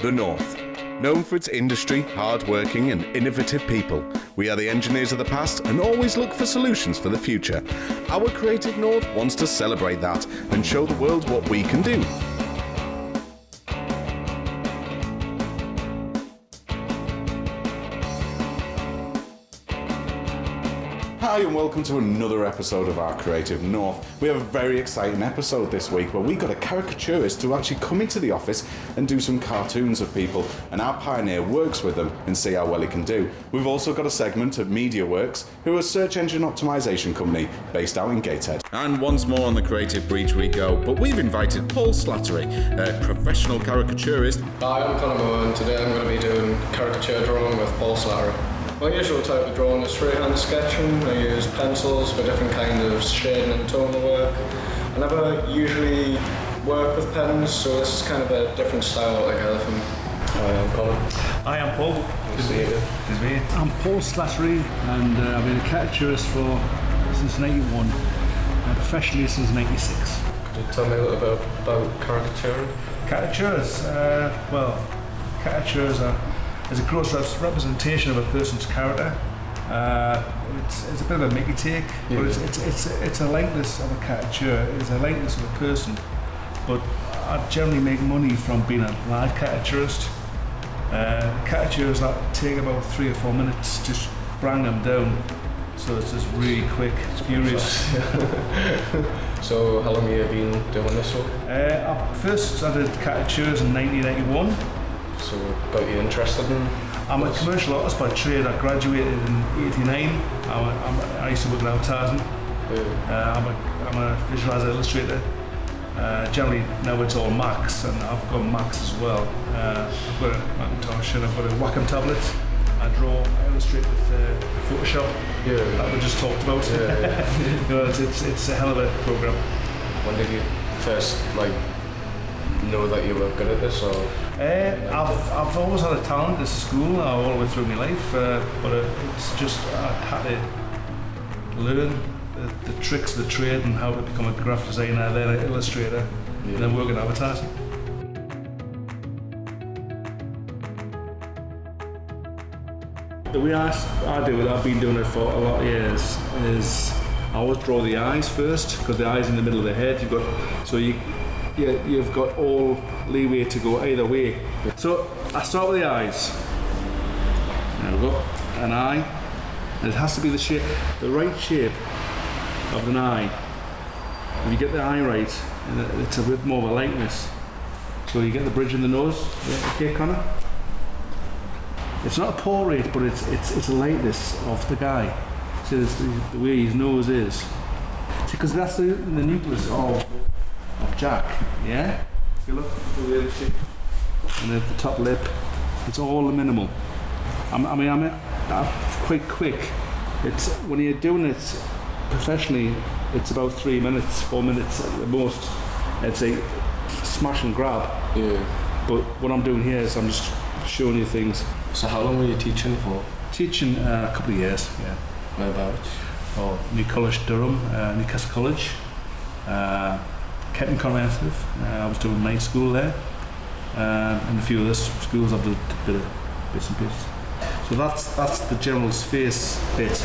The North. Known for its industry, hard-working and innovative people, we are the engineers of the past and always look for solutions for the future. Our creative North wants to celebrate that and show the world what we can do. Hi and welcome to another episode of our Creative North. We have a very exciting episode this week where we got a caricaturist to actually come into the office and do some cartoons of people, and our pioneer works with them and see how well he can do. We've also got a segment of MediaWorks, who are a search engine optimization company based out in Gateshead. And once more on the creative breach we go, but we've invited Paul Slattery, a professional caricaturist. Hi, I'm Conor Moore and today I'm going to be doing caricature drawing with Paul Slattery. My usual type of drawing is freehand sketching. I use pencils for different kinds of shading and tonal work. I never usually work with pens, so this is kind of a different style altogether for me. Hi, I'm Colin. Hi, I'm Paul. Good to see you. I'm Paul Slattery, and I've been a caricaturist since '91, and professionally since '96. Could you tell me a little bit about caricaturing? Caricatures? Caricatures is a gross representation of a person's character. It's a bit of a Mickey take, but it's a likeness of a caricature. It's a likeness of a person. But I generally make money from being a live caricaturist. Caricatures that take about 3 or 4 minutes to bring them down. So it's just really quick, it's furious. So how long have you been doing this for? I first started caricatures in 1991. So got you interested in? I'm a commercial artist by trade. I graduated in '89. I used to work in advertising. I'm a visualizer illustrator. Generally now it's all Macs, and I've got Macs as well. I've got a Macintosh and I've got a Wacom tablet. I illustrate with Photoshop that we just talked about. It's a hell of a program. When did you first know that you were good at this, or? I've always had a talent at school all the way through my life, but it's just I had to learn the tricks of the trade and how to become a graphic designer, then an illustrator, and then work in advertising. The way I do it, I've been doing it for a lot of years, is I always draw the eyes first, because the eyes in the middle of the head, you've got all leeway to go either way. So I start with the eyes. There we go, an eye. And it has to be the right shape of an eye. If you get the eye right, it's a bit more of a likeness. So you get the bridge in the nose. Yeah, okay, Connor? It's not a portrait, but it's a likeness of the guy. See, the way his nose is. See, because that's the nucleus of Jack, yeah? If you look at the way shape, and at the top lip, it's all the minimal. I'm quite quick. It's when you're doing it professionally, it's about 3 minutes, 4 minutes at the most. It's a smash and grab. Yeah. But what I'm doing here is I'm just showing you things. So how long were you teaching for? Teaching a couple of years, yeah. Whereabouts? New College, Durham, Newcastle College. Kenton Comprehensive. I was doing night school there, and a few other schools I've done a bit of bits and pieces. So that's the general space bit.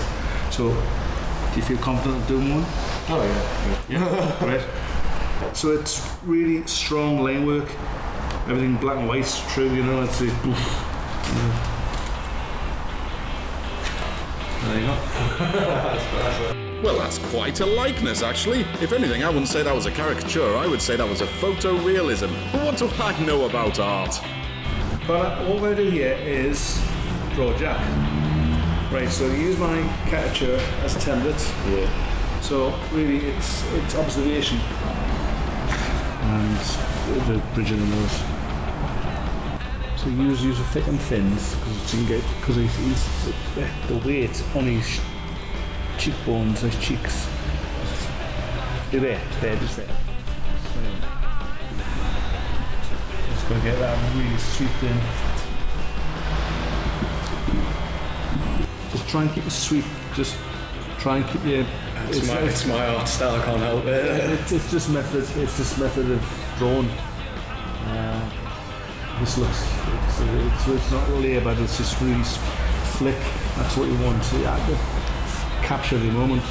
So do you feel confident of doing one? Oh yeah. Great. So it's really strong line work. Everything black and white's true, you know. It's there you go. Well, that's quite a likeness, actually. If anything, I wouldn't say that was a caricature, I would say that was a photorealism. But what do I know about art? But what we're going to do here is draw Jack. Right, so use my caricature as a template. Yeah. So really it's observation. And the bridge of the nose. So use a thick and thins, because he's the weight on his cheekbones, his cheeks. Just there. Just going to get that really sweet in. Just try and keep it sweet. Just try and keep your. It's my art style. I can't help it. It's just method. It's just method of drawing. This looks, it's not laboured, it's just really slick. That's what you want to capture the moment.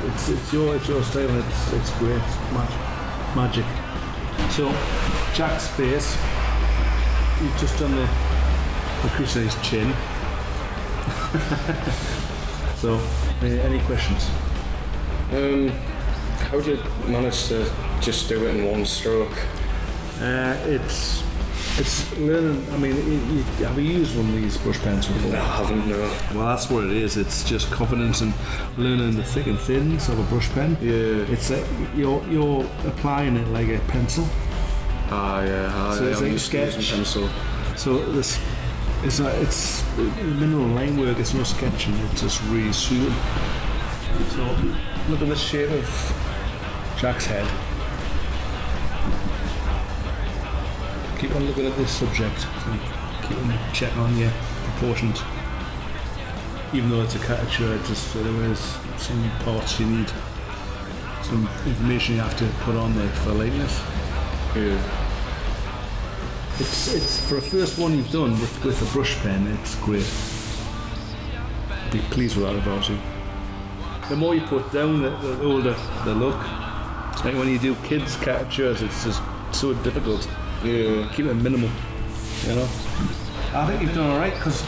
It's your style, and it's great. It's magic. So Jack's face, you've just done the crease on his chin. So any questions? How do you manage to just do it in one stroke? It's learning. I mean, have you used one of these brush pens before? No, I haven't, no. Well, that's what it is. It's just confidence and learning the thick and thins of a brush pen. Yeah. It's you're applying it like a pencil. So it's like a sketch. Pencil. So this it's minimal line work. It's no sketching. It's just really soothing. So look at the shape of Jack's head. Keep on looking at this subject. So keep on checking on your proportions. Even though it's a caricature, there is some parts you need, some information you have to put on there for likeness. Yeah. It's for a first one you've done with a brush pen. It's great. Be pleased with that if I was you. The more you put down, the older the look. It's like when you do kids caricatures, it's just so difficult. Yeah. Keep it minimal, you know. I think you've done all right, because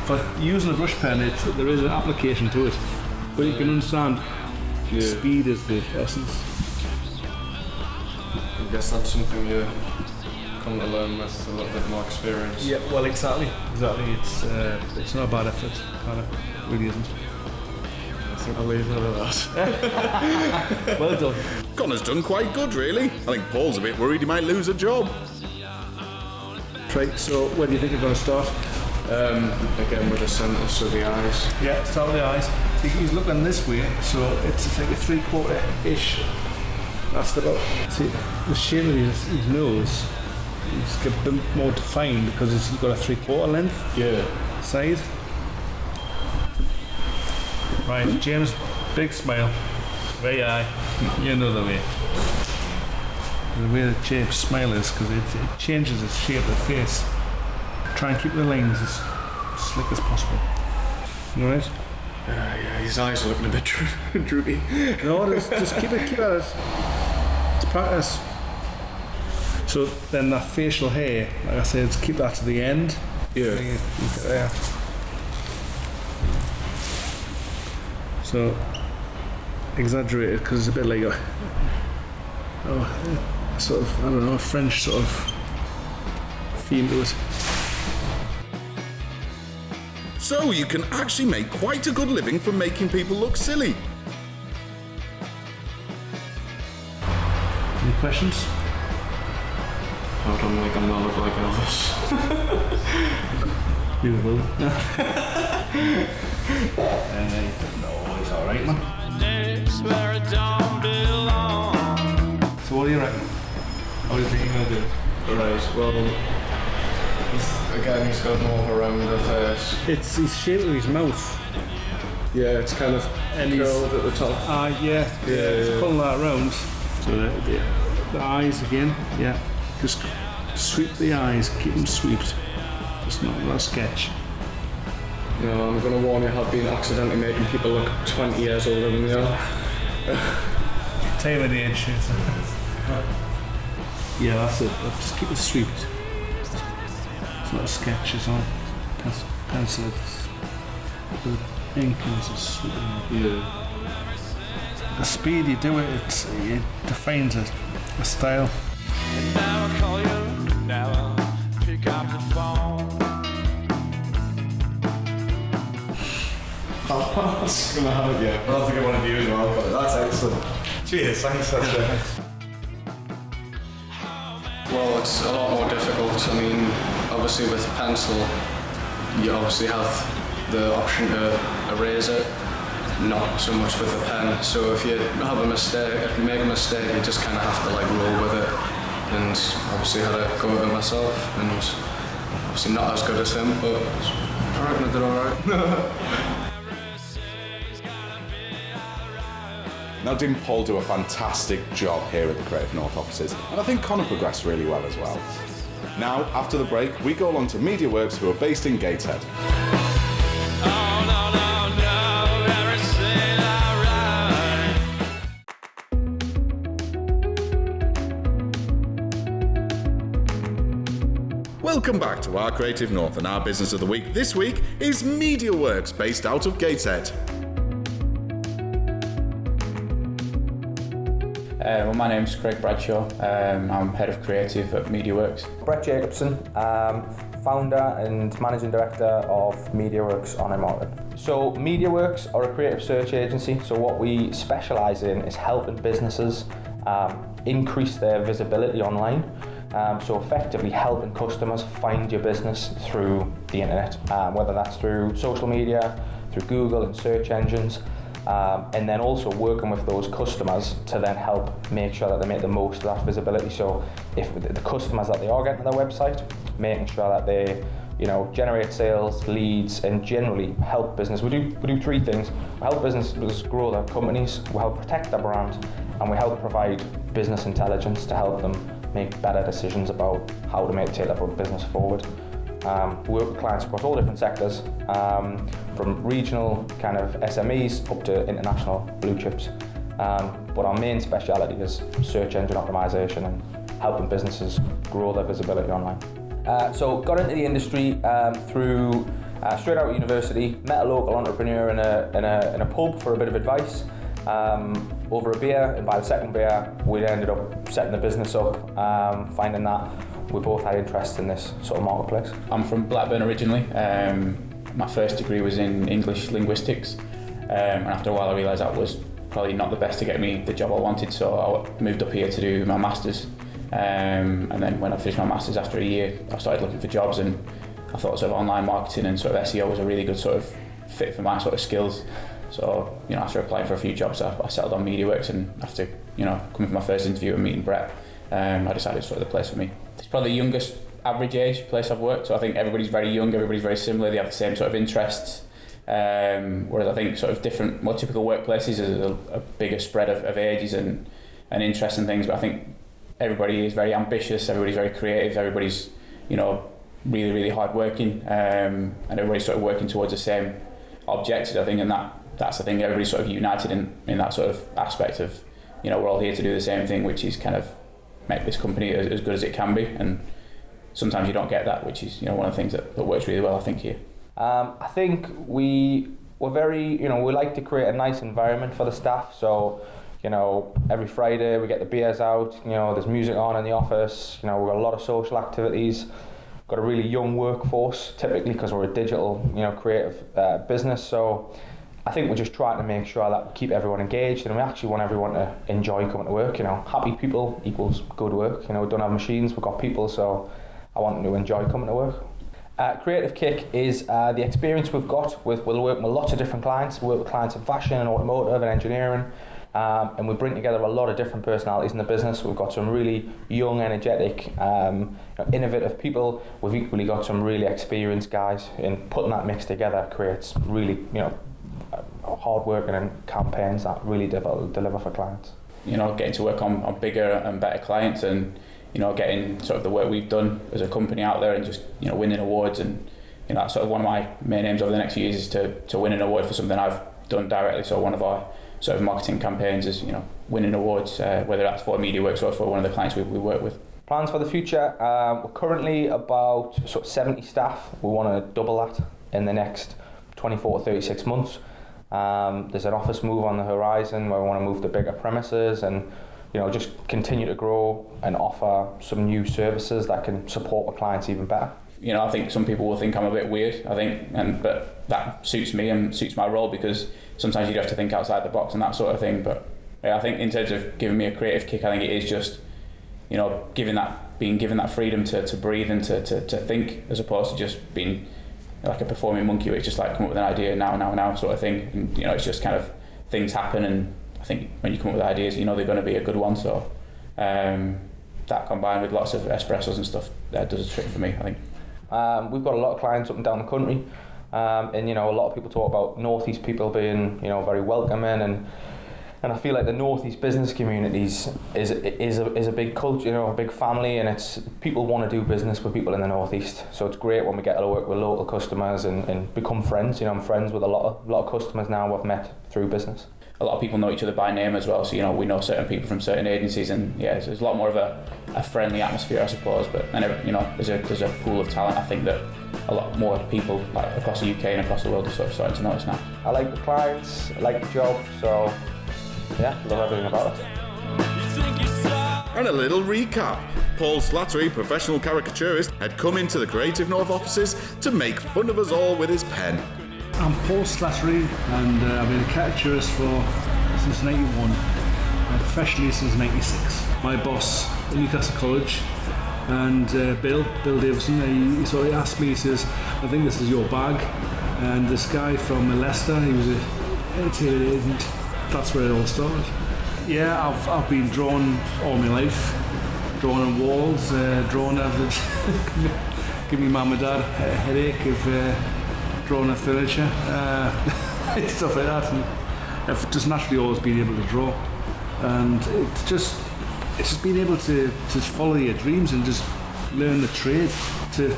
for using a brush pen, there is an application to it, but you can understand speed is the essence. I guess that's something you come to learn with a little bit more experience. Yeah, well, exactly. It's not a bad effort, kind of really isn't. I think I'll leave it at that. Well done. Connor's done quite good, really. I think Paul's a bit worried he might lose a job. Right, so where do you think you're going to start? Again with the centre, so the eyes. Yeah, start with the eyes. See, he's looking this way, so it's like a 3/4-ish. That's about. See, the shape of his nose is a bit more defined because he's got a 3/4 length side. Right, James, big smile. Very eye. You know the way. The way the James smile is, because it changes the shape of the face. Try and keep the lines as slick as possible. You alright? Yeah, his eyes are looking a bit droopy. No, just keep at it. It's practice. So then that facial hair, like I said, keep that to the end. Yeah. There. So exaggerated, because it's a bit like a sort of, I don't know, a French sort of theme to it. So you can actually make quite a good living from making people look silly. Any questions? Hold on, like I'm not look like Elvis. You will. No, it's alright, man. So what do you reckon? How do you think you're going to do it? Right, well, he's got more of a rounder face. It's his shape of his mouth. Yeah, it's kind of And curled at the top. It's pulling that around. So the eyes again, just sweep the eyes, keep them swept. Just not a sketch. No, I'm going to warn you, I've been accidentally making people look 20 years older than they are. Time of the age. Yeah, that's it. Just keep it swept. It's not a sketch, it's all pencil. The ink and it's just sweeping. Yeah. The speed you do it, it defines a style. Now I call you, now I pick up the phone. I'll have to get one of you as well, but that's excellent. Cheers, thanks. Well, it's a lot more difficult. I mean, obviously with pencil, you obviously have the option to erase it, not so much with a pen. So if you have a mistake, if you make a mistake, you just kind of have to like roll with it. And obviously had a go at it myself, and obviously not as good as him, but I reckon I did alright. Now, didn't Paul do a fantastic job here at the Creative North offices? And I think Connor progressed really well as well. Now, after the break, we go along to MediaWorks, who are based in Gateshead. Oh, no, no, no, everything alright. Welcome back to our Creative North, and our business of the week this week is MediaWorks, based out of Gateshead. Well, my name's Craig Bradshaw. I'm head of creative at MediaWorks. Brett Jacobson, founder and managing director of MediaWorks on Immortal. So MediaWorks are a creative search agency. So what we specialise in is helping businesses increase their visibility online. So effectively helping customers find your business through the internet, whether that's through social media, through Google and search engines. And then also working with those customers to then help make sure that they make the most of that visibility. So if the customers that they are getting to their website, making sure that they, generate sales, leads, and generally help business. We do three things. We help businesses grow their companies, we help protect their brand, and we help provide business intelligence to help them make better decisions about how to take their business forward. We work with clients across all different sectors, from regional kind of SMEs up to international blue chips. But our main speciality is search engine optimization and helping businesses grow their visibility online. So got into the industry through straight out of university, met a local entrepreneur in a pub for a bit of advice over a beer, and by the second beer we ended up setting the business up, finding that we both had interest in this sort of marketplace. I'm from Blackburn originally. My first degree was in English linguistics, and after a while I realised that was probably not the best to get me the job I wanted, so I moved up here to do my masters. And then when I finished my masters after a year, I started looking for jobs, and I thought sort of online marketing and sort of SEO was a really good sort of fit for my sort of skills. So after applying for a few jobs, I settled on MediaWorks, and after coming for my first interview and meeting Brett, I decided it's sort of the place for me. It's probably the youngest average age place I've worked, so I think everybody's very young, everybody's very similar, they have the same sort of interests, whereas I think sort of different, more typical workplaces is a bigger spread of ages and interests and things, but I think everybody is very ambitious, everybody's very creative, everybody's really, really hard working, and everybody's sort of working towards the same objectives, I think, and that's the thing, everybody's sort of united in that sort of aspect of, we're all here to do the same thing, which is kind of make this company as good as it can be, and sometimes you don't get that, which is one of the things that works really well, I think, here. I think we're very, we like to create a nice environment for the staff, so every Friday we get the beers out, there's music on in the office, we've got a lot of social activities, got a really young workforce typically because we're a digital creative business, so I think we're just trying to make sure that we keep everyone engaged, and we actually want everyone to enjoy coming to work. Happy people equals good work. We don't have machines, we've got people, so I want them to enjoy coming to work. Creative Kick is the experience we've got we'll work with lots of different clients. We work with clients in fashion and automotive and engineering, and we bring together a lot of different personalities in the business. We've got some really young, energetic, innovative people. We've equally got some really experienced guys, and putting that mix together creates really, hard working and campaigns that really deliver for clients. Getting to work on bigger and better clients, and getting sort of the work we've done as a company out there, and just winning awards, and that's sort of one of my main aims over the next few years is to win an award for something I've done directly. So one of our sort of marketing campaigns is winning awards, whether that's for MediaWorks or for one of the clients we work with. Plans for the future, we're currently about sort of 70 staff. We want to double that in the next 24 to 36 months. There's an office move on the horizon where we want to move to bigger premises, and just continue to grow and offer some new services that can support our clients even better. I think some people will think I'm a bit weird, but that suits me and suits my role, because sometimes you do have to think outside the box and that sort of thing. But I think in terms of giving me a creative kick, I think it is just being given that freedom to breathe and to think, as opposed to just being like a performing monkey, where it's just like come up with an idea now sort of thing, and it's just kind of things happen, and I think when you come up with ideas, they're going to be a good one. So that combined with lots of espressos and stuff, that does a trick for me, I think. We've got a lot of clients up and down the country, and a lot of people talk about northeast people being very welcoming, and And I feel like the Northeast business communities is a big culture, a big family, and it's people want to do business with people in the Northeast. So it's great when we get to work with local customers and become friends. I'm friends with a lot of customers now I've met through business. A lot of people know each other by name as well, so we know certain people from certain agencies, and yeah, so there's a lot more of a friendly atmosphere, I suppose. But there's a pool of talent. I think that a lot more people like across the UK and across the world are sort of starting to notice now. I like the clients, I like the job, so yeah, love everything about it. And a little recap. Paul Slattery, professional caricaturist, had come into the Creative North offices to make fun of us all with his pen. I'm Paul Slattery, and I've been a caricaturist since 91, and professionally since 96. My boss at Newcastle College, and Bill Davison, he asked me, he says, I think this is your bag. And this guy from Leicester, he was a entertainment agent. That's where it all started. Yeah, I've been drawn all my life, drawn on walls, drawn give me mum and dad a headache of drawing of furniture, stuff like that. And I've just naturally always been able to draw, and it's just being able to follow your dreams and just learn the trade, to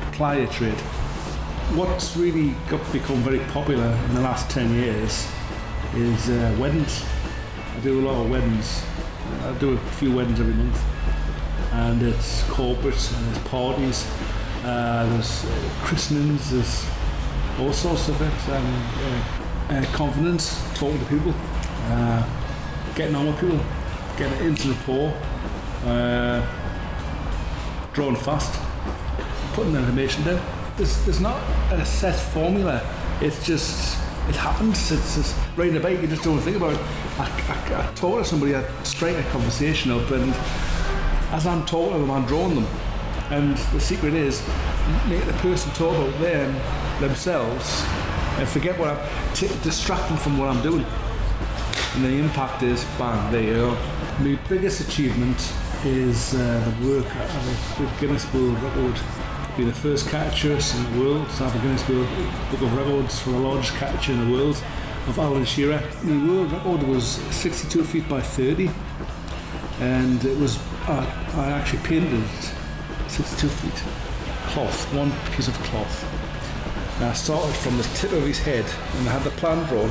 apply your trade. What's really become very popular in the last 10 years is weddings. I do a lot of weddings. I do a few weddings every month, and it's corporate, and there's parties, there's christenings, there's all sorts of it. Confidence, talking to people, getting on with people, getting into rapport, drawing fast, putting the information down. There's not a set formula. It's just, it happens. It's just riding a bike, you just don't think about it. I talk to somebody, I strike a conversation up, and as I'm talking to them, I'm drawing them. And the secret is, make the person talk about themselves, and forget what distract them from what I'm doing. And the impact is, bang, there you go. My biggest achievement is the work of the Guinness World Record. Be the first caricaturist in the world to have a Guinness Book of Records for the largest caricature in the world of Alan Shearer. The world record was 62 feet by 30, and it was I actually painted 62 feet cloth, one piece of cloth. And I started from the tip of his head, and I had the plan drawn.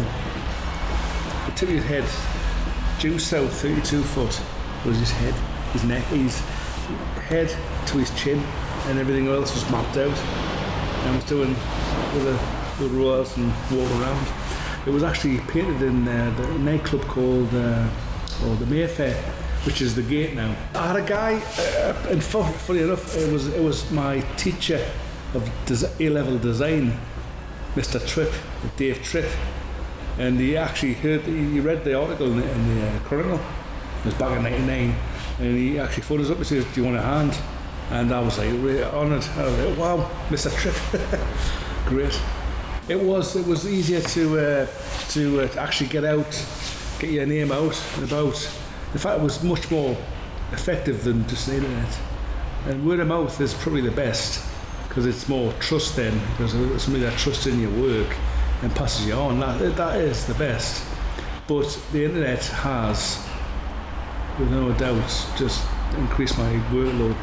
The tip of his head, due south 32 foot was his head, his neck, his head to his chin, and everything else was mapped out. And I was doing with rollers and walk around. It was actually painted in the nightclub called the Mayfair, which is the Gate now. I had a guy, and funny enough, it was my teacher of A-level design, Mr. Tripp, Dave Tripp, and he actually he read the article in the Chronicle. It was back in '99, and he actually phoned us up and says, "Do you want a hand?" And I was like really honoured. I was like, "Wow, Mr. Tripp, great." It was easier to actually get your name out and about. In fact, it was much more effective than just the internet. And word of mouth is probably the best, because it's more trust then, because somebody that trusts in your work and passes you on, that is the best. But the internet has, with no doubt, just increased my workload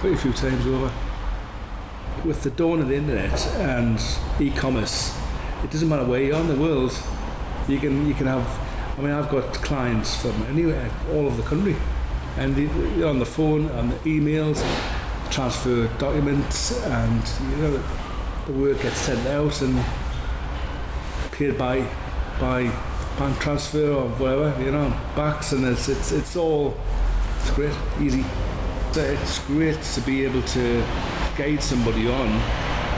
quite a few times over. With the dawn of the internet and e-commerce, it doesn't matter where you are in the world, you can have, I mean, I've got clients from anywhere, all over the country, and you're on the phone, on the emails, transfer documents, and the work gets sent out and paid by bank transfer or whatever, backs, and it's great, easy. It's great to be able to guide somebody on.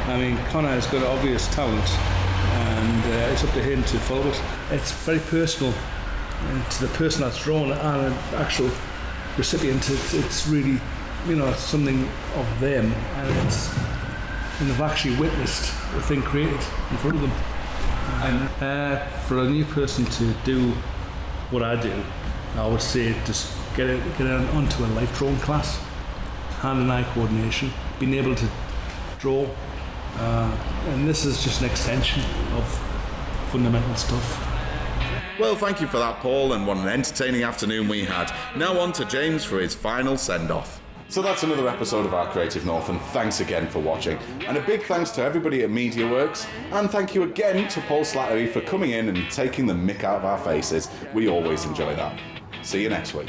I mean, Connor has got obvious talent, and it's up to him to follow it. It's very personal to the person that's drawn and an actual recipient. It's really, it's something of them, and they've actually witnessed the thing created in front of them. And for a new person to do what I do, I would say just get onto a life drawing class, hand and eye coordination, being able to draw, and this is just an extension of fundamental stuff. Well, thank you for that, Paul, and what an entertaining afternoon we had. Now on to James for his final send-off. So that's another episode of Our Creative North, and thanks again for watching. And a big thanks to everybody at MediaWorks, and thank you again to Paul Slattery for coming in and taking the mick out of our faces. We always enjoy that. See you next week.